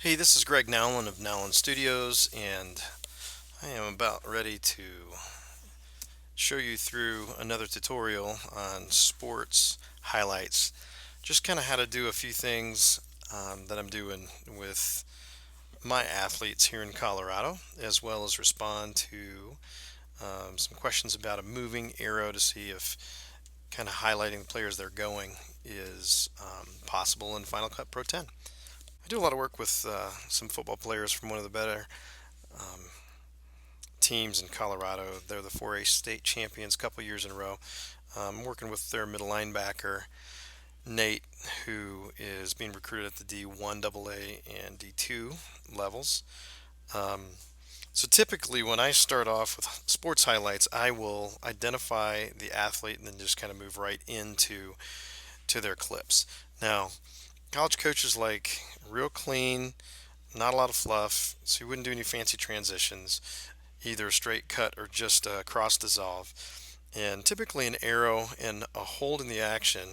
Hey, this is Greg Nowlin of NowlinStudios, and I am about ready to show you through another tutorial on sports highlights. Just kind of how to do a few things that I'm doing with my athletes here in Colorado, as well as respond to some questions about a moving arrow to see if kind of highlighting the players they're going is possible in Final Cut Pro 10. I do a lot of work with some football players from one of the better um, teams in Colorado. They're the 4A state champions a couple years in a row. I'm working with their middle linebacker, Nate, who is being recruited at the D1 AA and D2 levels. Um, so typically when I start off with sports highlights, I will identify the athlete and then just kind of move right into their clips. Now, college coaches like real clean, not a lot of fluff, so you wouldn't do any fancy transitions, either a straight cut or just a cross dissolve. And typically an arrow and a hold in the action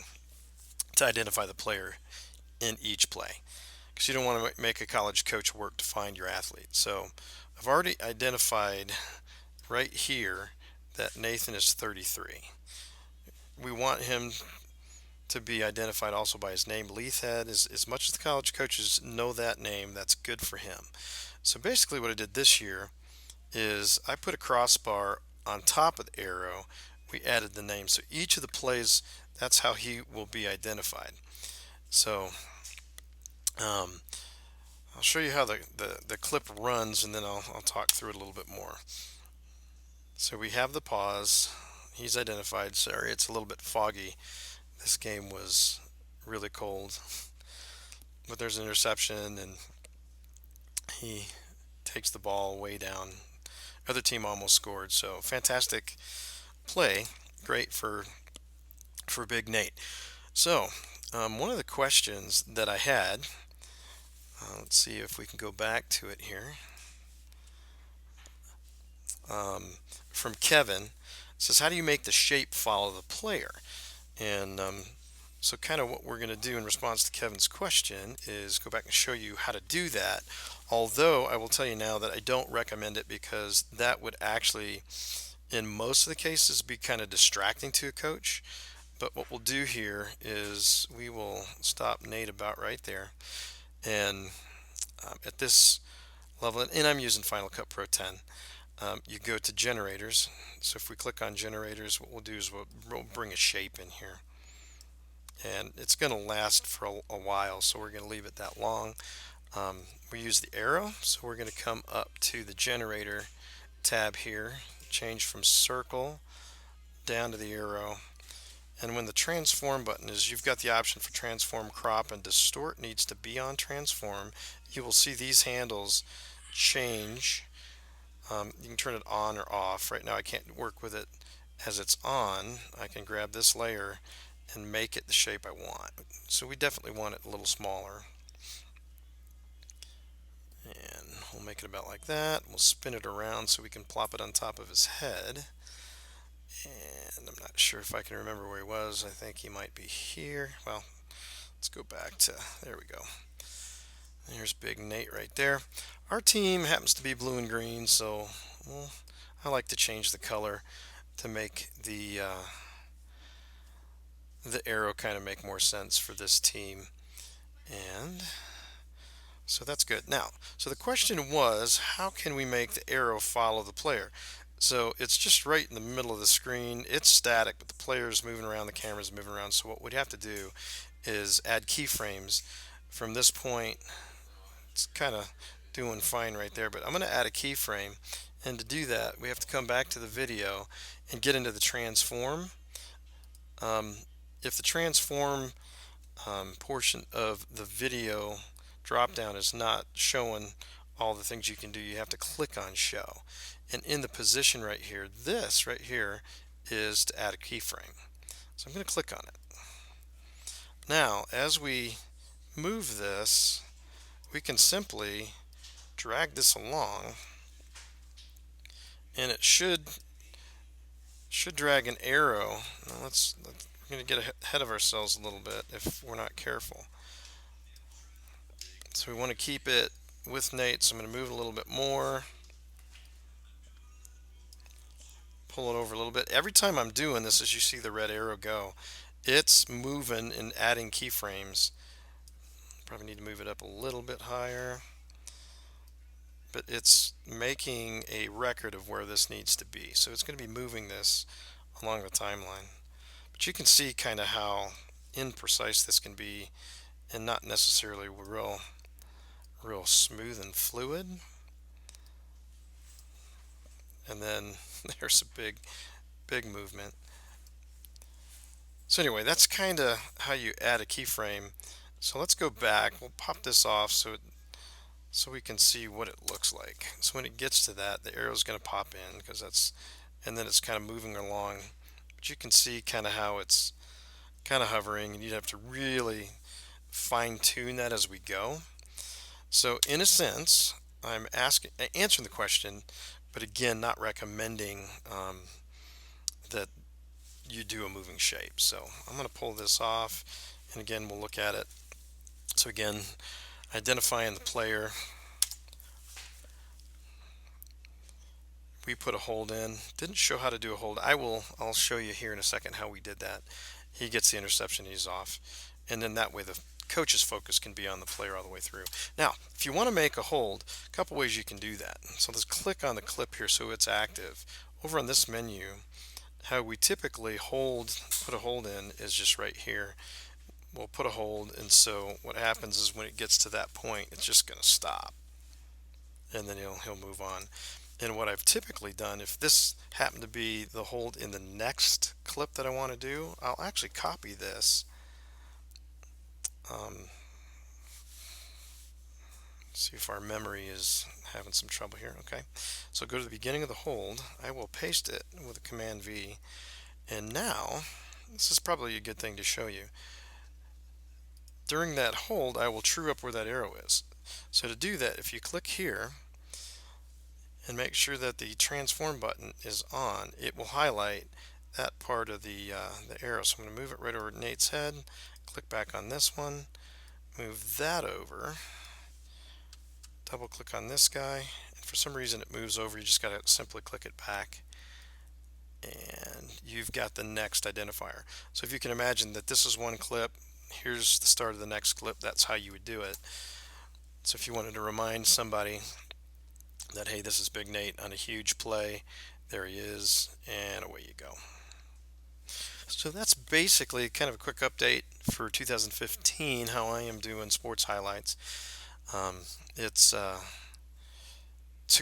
to identify the player in each play. Because you don't want to make a college coach work to find your athlete. So I've already identified right here that Nathan is 33. We want him to be identified also by his name. Leithhead, as much as the college coaches know that name, that's good for him. So basically what I did this year is I put a crossbar on top of the arrow. We added the name. So each of the plays, that's how he will be identified. So um, I'll show you how the clip runs, and then I'll talk through it a little bit more. So we have the pause. He's identified. Sorry, it's a little bit foggy. This game was really cold. But there's an interception, and he takes the ball way down. Other team almost scored. So fantastic play. Great for Big Nate. So one of the questions that I had, let's see if we can go back to it here, from Kevin, says, how do you make the shape follow the player? And so kind of what we're going to do in response to Kevin's question is go back and show you how to do that. Although I will tell you now that I don't recommend it, because that would actually, in most of the cases, be kind of distracting to a coach. But what we'll do here is we will stop Nate about right there. And at this level, and I'm using Final Cut Pro 10, you go to generators. So if we click on generators, what we'll do is we'll bring a shape in here. And it's going to last for a while, so we're going to leave it that long. We use the arrow, so we're going to come up to the generator tab here, change from circle down to the arrow. And when the transform button is, you've got the option for transform, crop, and distort needs to be on transform. You will see these handles change. You can turn it on or off. Right now I can't work with it as it's on. I can grab this layer and make it the shape I want. So we definitely want it a little smaller. And we'll make it about like that. We'll spin it around so we can plop it on top of his head. And I'm not sure if I can remember where he was. I think he might be here. Well, let's go back to, there we go. There's Big Nate right there. Our team happens to be blue and green, so I like to change the color to make the arrow kind of make more sense for this team. And so that's good. Now, so the question was, how can we make the arrow follow the player? So it's just right in the middle of the screen. It's static, but the player's moving around, the camera's moving around. So what we'd have to do is add keyframes. From this point, it's kind of doing fine right there, but I'm going to add a keyframe. And to do that, we have to come back to the video and get into the transform. If the transform portion of the video drop down is not showing all the things you can do, you have to click on show. And in the position right here, this right here is to add a keyframe. So I'm going to click on it. Now, as we move this, we can simply drag this along, and it should drag an arrow. Now we're going to get ahead of ourselves a little bit if we're not careful. So we want to keep it with Nate, so I'm going to move it a little bit more, pull it over a little bit. Every time I'm doing this, as you see the red arrow go, it's moving and adding keyframes. Probably need to move it up a little bit higher, but it's making a record of where this needs to be. So it's going to be moving this along the timeline. But you can see kind of how imprecise this can be and not necessarily real smooth and fluid. And then there's a big movement. So anyway, that's kind of how you add a keyframe. So let's go back. We'll pop this off so we can see what it looks like. So when it gets to that, the arrow is going to pop in because and then it's kind of moving along. But you can see kind of how it's kind of hovering, and you'd have to really fine tune that as we go. So in a sense, I'm answering the question, but again, not recommending that you do a moving shape. So I'm going to pull this off, and again, we'll look at it. So again, identifying the player, we put a hold in. Didn't show how to do a hold. I'll show you here in a second how we did that. He gets the interception, he's off, and then that way the coach's focus can be on the player all the way through. Now, if you want to make a hold, a couple ways you can do that. So let's click on the clip here so it's active. Over on this menu, how we typically put a hold in is just right here. We'll put a hold, and so what happens is when it gets to that point, it's just going to stop, and then he'll move on. And what I've typically done, if this happened to be the hold in the next clip that I want to do, I'll actually copy this. See if our memory is having some trouble here. Okay, so go to the beginning of the hold. I will paste it with a Command V, and now this is probably a good thing to show you. During that hold, I will true up where that arrow is. So to do that, if you click here and make sure that the transform button is on, it will highlight that part of the arrow. So I'm going to move it right over Nate's head, click back on this one, move that over, double click on this guy, and for some reason it moves over. You just got to simply click it back, and you've got the next identifier. So if you can imagine that this is one clip, here's the start of the next clip, that's how you would do it. So if you wanted to remind somebody that, hey, this is Big Nate on a huge play, there he is, and away you go. So that's basically kind of a quick update for 2015, how I am doing sports highlights. It's a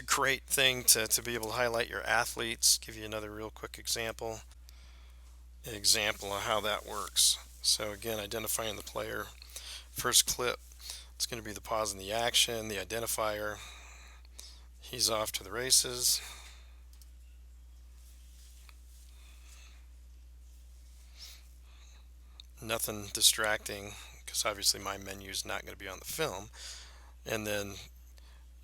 great thing to be able to highlight your athletes. Give you another real quick example of how that works. So again, identifying the player. First clip, it's going to be the pause in the action, the identifier. He's off to the races. Nothing distracting, because obviously my menu is not going to be on the film. And then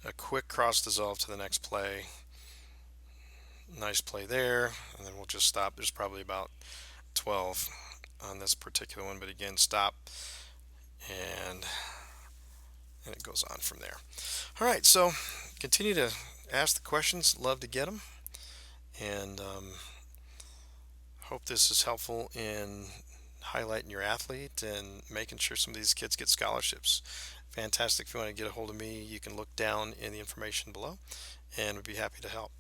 a quick cross dissolve to the next play. Nice play there, and then we'll just stop. There's probably about 12 on this particular one, but again, stop, and it goes on from there. All right, so continue to ask the questions. Love to get them, and hope this is helpful in highlighting your athlete and making sure some of these kids get scholarships. Fantastic. If you want to get a hold of me, you can look down in the information below, and we'd be happy to help.